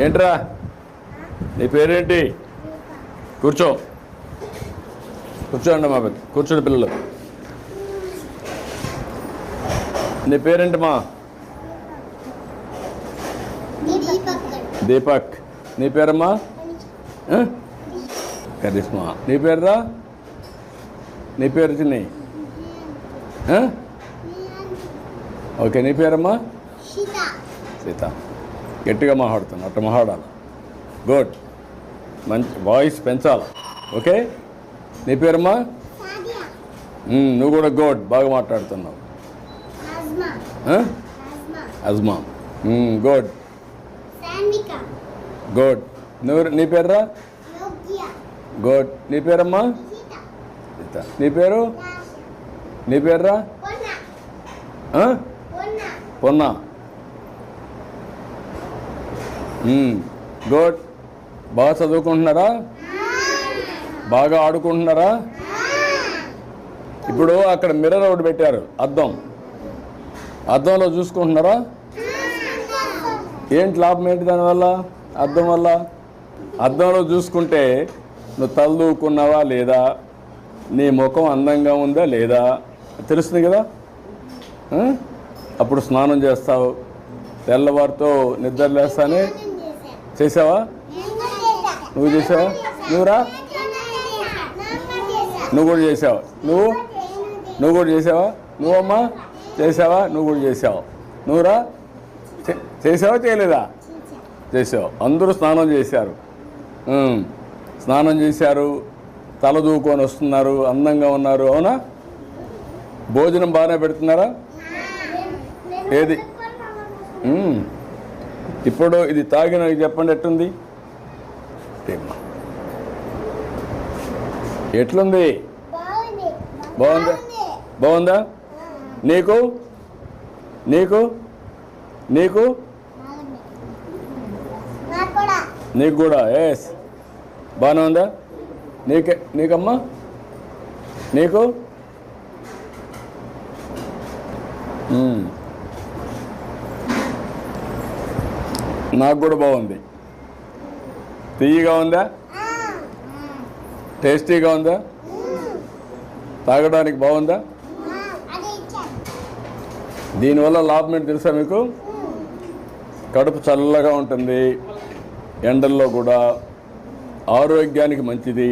ఏంట్రా నీ పేరేంటి? కూర్చో కూర్చోండి మా కూర్చోండి పిల్లలు. నీ పేరేంటమ్మా? దీపక్. నీ పేరమ్మా? కరిష్మా. నీ పేరురా? నీ పేరు చిన్ని? ఓకే. నీ పేరమ్మా? సీత. గట్టిగా మాట్లాడుతాను, అట్లా మాట్లాడాలి. గుడ్. మంచి వాయిస్ పెంచాలి. ఓకే. నీ పేరమ్మా? నువ్వు కూడా గుడ్, బాగా మాట్లాడుతున్నావు. అజ్మా. Good good. నువ్వు నీ పేరురా? గుడ్. నీ పేరమ్మా? సీత. నీ పేరు? నీ పేరురా? పొన్నా. గుడ్. బాగా చదువుకుంటున్నారా? బాగా ఆడుకుంటున్నారా? ఇప్పుడు అక్కడ మిర్రర్ ఒకటి పెట్టారు, అద్దంలో చూసుకుంటున్నారా? ఏంటి లాభం ఏంటి దానివల్ల? అద్దం వల్ల అద్దంలో చూసుకుంటే నువ్వు తలదూకున్నావా లేదా, నీ ముఖం అందంగా ఉందా లేదా తెలుస్తుంది కదా. అప్పుడు స్నానం చేస్తావు, తెల్లవారితో నిద్ర లేస్తానే. చేసావా? నువ్వు చేసావా? నువ్వురా? నువ్వు కూడా చేసావా? నువ్వు కూడా చేసావా? నువ్వమ్మా చేసావా? నువ్వు కూడా చేసావు. నువ్వురా? చేసావా చేయలేదా? చేసావు. అందరూ స్నానం చేశారు, తల దూకొని వస్తున్నారు, అందంగా ఉన్నారు. అవునా? భోజనం బాగానే పెడుతున్నారా? ఏది ఇప్పుడు ఇది తాగిన చెప్పండి, ఎట్లుంది? ఎట్లుంది? బాగుందా? బాగుందా? నీకు నీకు నీకు నీకు కూడా ఎస్ బాగానే ఉందా? నీకమ్మా? నీకు? నాకు కూడా బాగుంది. తీయగా ఉందా? టేస్టీగా ఉందా? తాగడానికి బాగుందా? దీనివల్ల లాభం ఏంటి తెలుసా మీకు? కడుపు చల్లగా ఉంటుంది, ఎండల్లో కూడా ఆరోగ్యానికి మంచిది.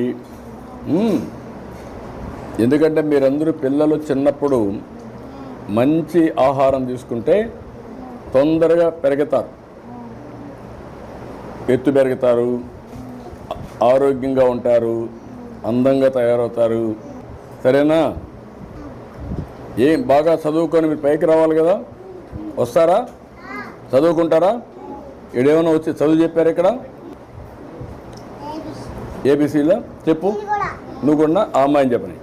ఎందుకంటే మీరందరూ పిల్లలు చిన్నప్పుడు మంచి ఆహారం తీసుకుంటే తొందరగా పెరుగుతారు, ఎత్తు పెరుగుతారు, ఆరోగ్యంగా ఉంటారు, అందంగా తయారవుతారు. సరేనా? ఏం బాగా చదువుకొని మీరు పైకి రావాలి కదా. వస్తారా? చదువుకుంటారా? ఇడేమన్నా వచ్చి చదువు చెప్పారు ఇక్కడ? ఏబిసిలో చెప్పు. నువ్వు కూడా ఆ అమ్మాయిని చెప్పని.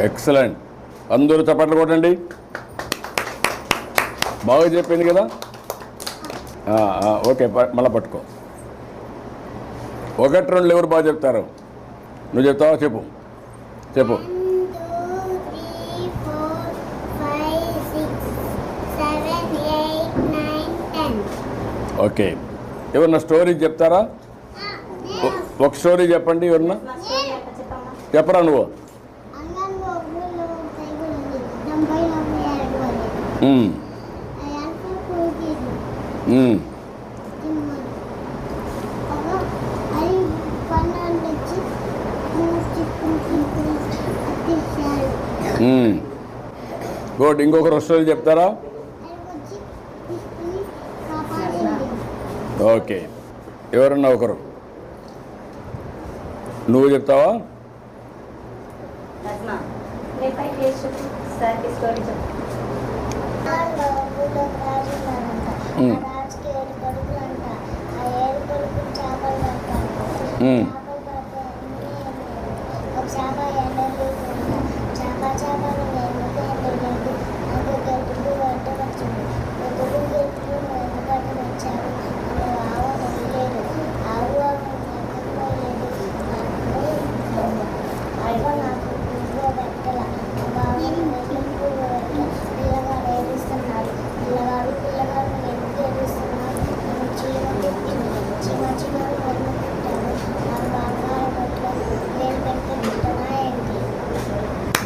ఎక్సలెంట్. అందరూ చప్పట్లు కొట్టండి. బాగా చెప్పింది కదా. ఓకే, మళ్ళీ పట్టుకో. 1, 2 ఎవరు బాగా చెప్తారు? నువ్వు చెప్తావా? చెప్పు. ఓకే. ఎవరన్నా స్టోరీ చెప్తారా? ఒక స్టోరీ చెప్పండి. ఎవరన్నా చెప్పరా? నువ్వు గుడ్. ఇంకొకరు స్టోరీ చెప్తారా? ఓకే. ఎవరన్నా ఒకరు. నువ్వు చెప్తావా?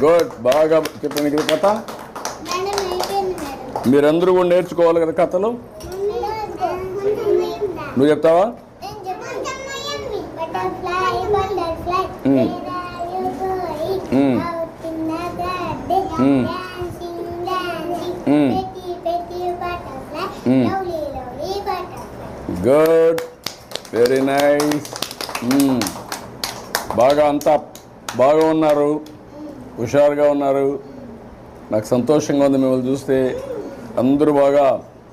గుడ్. బాగా చెప్పండి కదా కథ. మీరందరూ కూడా నేర్చుకోవాలి కదా కథలు. నువ్వు చెప్తావా? Good, very nice. బాగా అంతా బాగా ఉన్నారు, హుషారుగా ఉన్నారు. నాకు సంతోషంగా ఉంది మిమ్మల్ని చూస్తే. అందరూ బాగా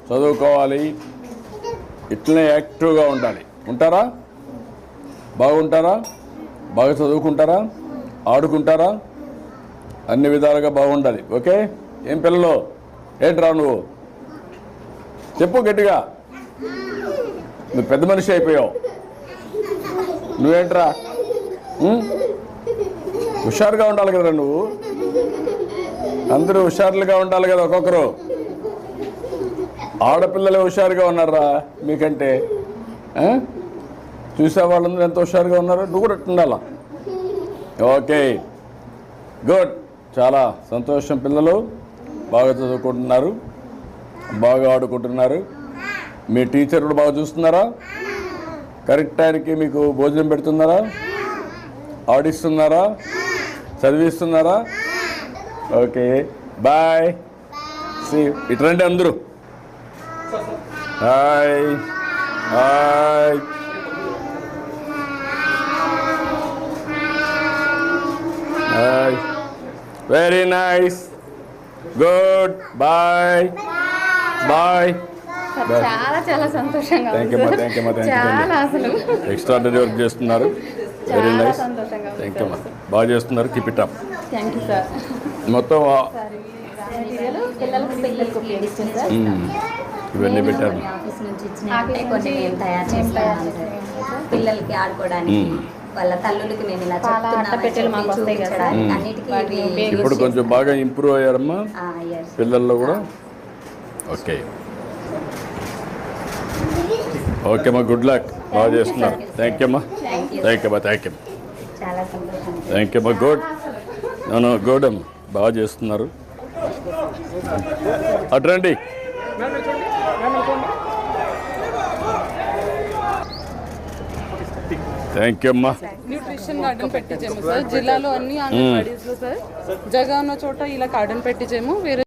చదువుకోవాలి, ఇట్లనే యాక్టివ్గా ఉండాలి. ఉంటారా? బాగుంటారా? బాగా చదువుకుంటారా? ఆడుకుంటారా? అన్ని విధాలుగా బాగుండాలి. ఓకే. ఏం పిల్లలు, ఏంట్రా నువ్వు చెప్పు గట్టిగా. నువ్వు పెద్ద మనిషి అయిపోయావు. నువ్వేంట్రా? హుషారుగా ఉండాలి కదా నువ్వు. అందరూ హుషారులుగా ఉండాలి కదా. ఒక్కొక్కరు ఆడపిల్లలే హుషారుగా ఉన్నారా మీకంటే? చూసే వాళ్ళందరూ ఎంత హుషారుగా ఉన్నారు. నువ్వు కూడా ఉండాలా. Okay, good. చాలా సంతోషం. పిల్లలు బాగా చదువుకుంటున్నారు, బాగా ఆడుకుంటున్నారు. మీ టీచర్ కూడా బాగా చూస్తున్నారా? కరెక్ట్ టైంకి మీకు భోజనం పెడుతున్నారా? ఆడిస్తున్నారా? చదివిస్తున్నారా? Okay, bye. సి ఇటు రండి అందరూ. Hi hi. Hi, very nice. Good. Bye bye. చాలా చాలా సంతోషంగా. థ్యాంక్ యూ అమ్మా. చాలా అసలు ఎక్స్ట్రాడనరీ వర్క్ చేస్తున్నారు. Very nice. థ్యాంక్ యూ అమ్మా. బాగా చేస్తున్నారు. Keep it up. Thank you sir. మొత్తం పిల్లలకు ఉపయోగిస్తుంది సార్. ఇవన్నీ పెట్టారు. ఆఫీస్ నుంచి ఇచ్చినట్టే కొన్ని మేము తయారు చేస్తాం పిల్లలకి ఆడుకోవడానికి. వాళ్ళ తల్లులకి మేము ఇలా పెట్టెలు మాకు వస్తాయి కదా. అన్నిటికీ ఇప్పుడు కొంచెం బాగా ఇంప్రూవ్ అయ్యారమ్మా పిల్లల్లో కూడా. ఓకే ఓకే అమ్మా. Good luck. బాగా చేస్తున్నారు. థ్యాంక్ యూ అమ్మా. థ్యాంక్ యూ అమ్మా. Thank you. చాలా సంతోషం. థ్యాంక్ యూ అమ్మా. గుడ్. నన్ను గుడ్ అమ్మా. బాగా చేస్తున్నారు. అట్రండి. థ్యాంక్ యూ అమ్మా. న్యూట్రిషన్ గార్డెన్ పెట్టించాము సార్. జిల్లాలో అన్ని అంగన్వాడీస్లో సార్ జగన్ ఉన్న చోట ఇలా గార్డెన్ పెట్టించాము. వేరే